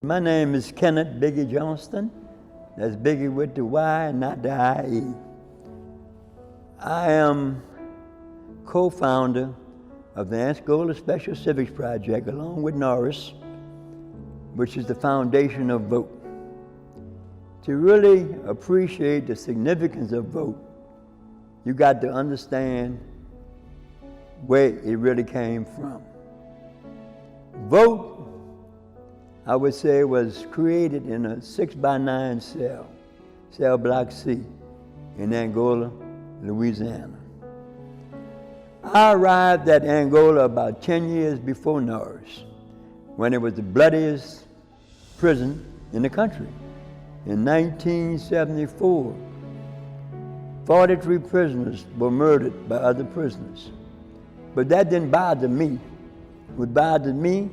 My name is Kenneth Biggy Johnston. That's Biggy with the Y, not the I-E. I am co-founder of the Angola Special Civics Project along with Norris, which is the foundation of VOTE. To really appreciate the significance of VOTE, you got to understand where it really came from. VOTE, I would say, was created in a 6x9 cell block C in Angola, Louisiana. I arrived at Angola about 10 years before Norris, when it was the bloodiest prison in the country. In 1974, 43 prisoners were murdered by other prisoners. But that didn't bother me. What bothered me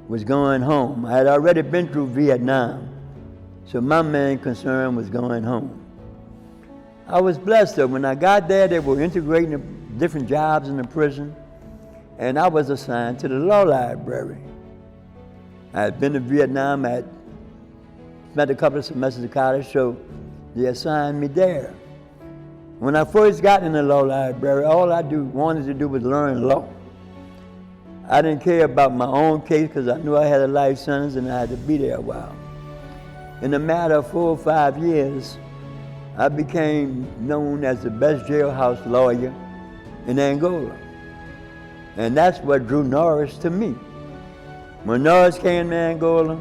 was going home. I had already been through Vietnam, so my main concern was going home. I was blessed though. When I got there, they were integrating the different jobs in the prison, and I was assigned to the law library. I had been to Vietnam, I had spent a couple of semesters at college, so they assigned me there. When I first got in the law library, all I wanted to do was learn law. I didn't care about my own case because I knew I had a life sentence and I had to be there a while. In a matter of 4 or 5 years, I became known as the best jailhouse lawyer in Angola. And that's what drew Norris to me. When Norris came to Angola,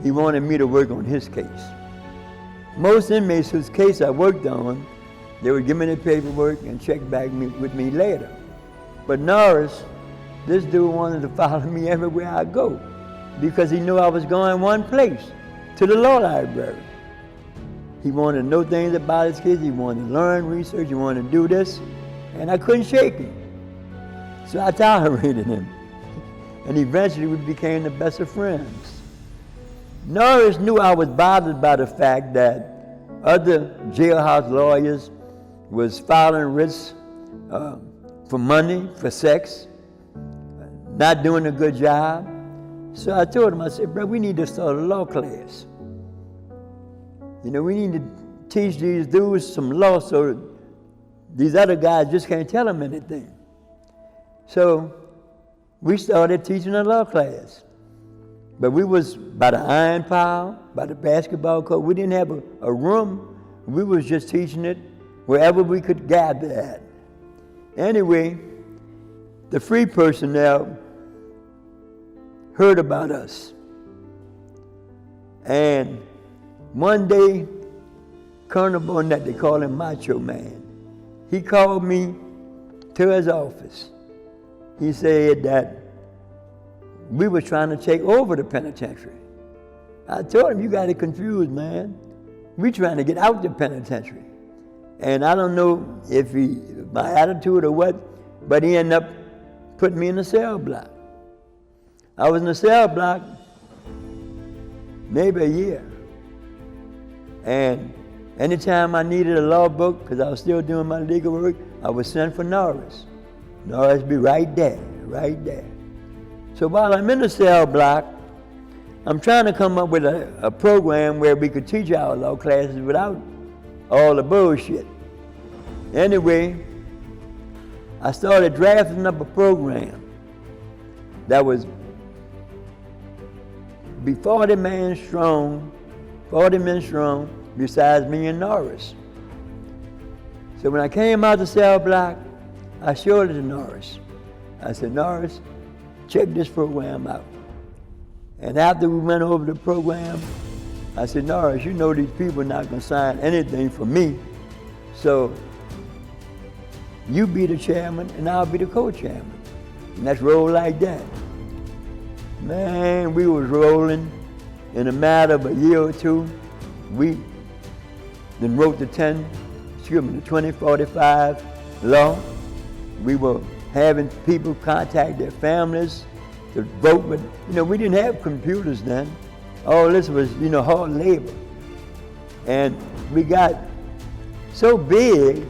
he wanted me to work on his case. Most inmates whose case I worked on, they would give me the paperwork and check back with me later. But Norris, this dude wanted to follow me everywhere I go because he knew I was going one place, to the law library. He wanted to know things about his case, he wanted to learn, research, he wanted to do this, and I couldn't shake him. So I tolerated him. And eventually we became the best of friends. Norris knew I was bothered by the fact that other jailhouse lawyers was filing writs for money, for sex, not doing a good job. So I told him, I said, bro, we need to start a law class. You know, we need to teach these dudes some law so these other guys just can't tell them anything. So we started teaching a law class. But we was by the iron pile, by the basketball court. We didn't have a room. We was just teaching it wherever we could gather at. Anyway, the free personnel heard about us. And one day, Colonel Bonnet, they call him Macho Man, he called me to his office. He said that we were trying to take over the penitentiary. I told him, you got it confused, man. We trying to get out the penitentiary. And I don't know if my attitude or what, but he ended up putting me in a cell block. I was in a cell block maybe a year. And anytime I needed a law book, because I was still doing my legal work, I would send for Norris. Norris be right there, right there. So while I'm in the cell block, I'm trying to come up with a program where we could teach our law classes without all the bullshit. Anyway, I started drafting up a program that was be 40 men strong besides me and Norris. So when I came out the cell block, I showed it to Norris. I said, Norris, check this program out. And after we went over the program, I said, Norris, you know these people are not gonna sign anything for me, so you be the chairman and I'll be the co-chairman. And let's roll like that. Man, we was rolling. In a matter of a year or two, we then wrote the 2045 law. We were having people contact their families to vote, but you know, we didn't have computers then. All this was, you know, hard labor. And we got so big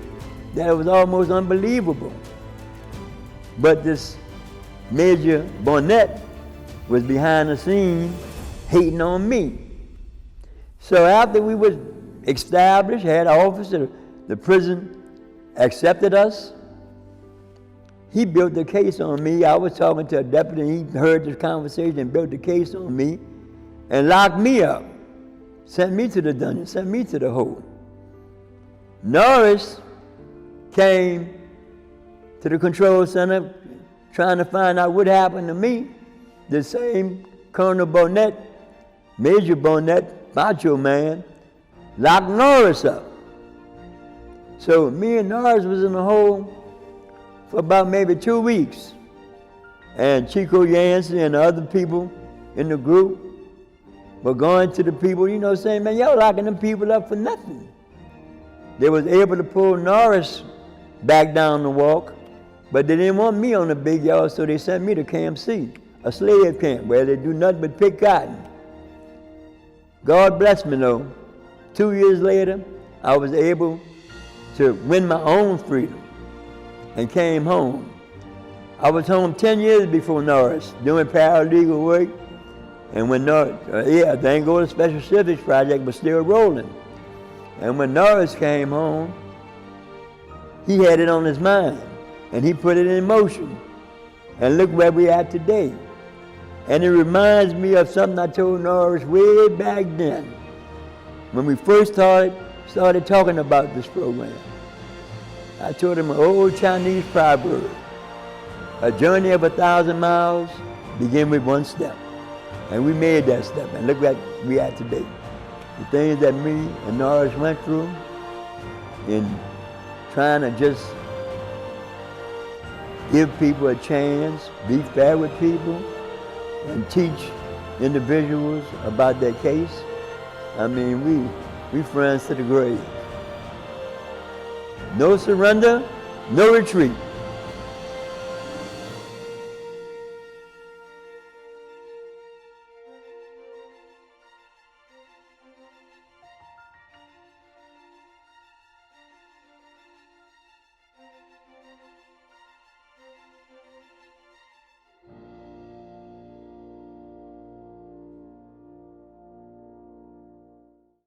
that it was almost unbelievable. But this Major Bonnet was behind the scenes hating on me. So after we was established, had an office, the prison accepted us, he built the case on me. I was talking to a deputy, and he heard this conversation and built the case on me and locked me up, sent me to the dungeon, sent me to the hole. Norris came to the control center trying to find out what happened to me. The same Colonel Bonnet, Major Bonnet, Macho Man, locked Norris up. So me and Norris was in the hole for about maybe 2 weeks. And Chico Yancey and the other people in the group were going to the people, you know, saying, man, y'all locking them people up for nothing. They was able to pull Norris back down the walk, but they didn't want me on the big yard, so they sent me to Camp C, a slave camp where they do nothing but pick cotton. God bless me though. 2 years later, I was able to win my own freedom and came home. I was home 10 years before Norris, doing paralegal work, and when Norris, the Angola Special Civics Project was still rolling. And when Norris came home, he had it on his mind, and he put it in motion. And look where we are today. And it reminds me of something I told Norris way back then, when we first started talking about this program. I told him an old Chinese proverb, a journey of 1,000 miles begin with one step. And we made that step, and look where we are today. The things that me and Norris went through in trying to just give people a chance, be fair with people, and teach individuals about their case. I mean, we friends to the grave. No surrender, no retreat.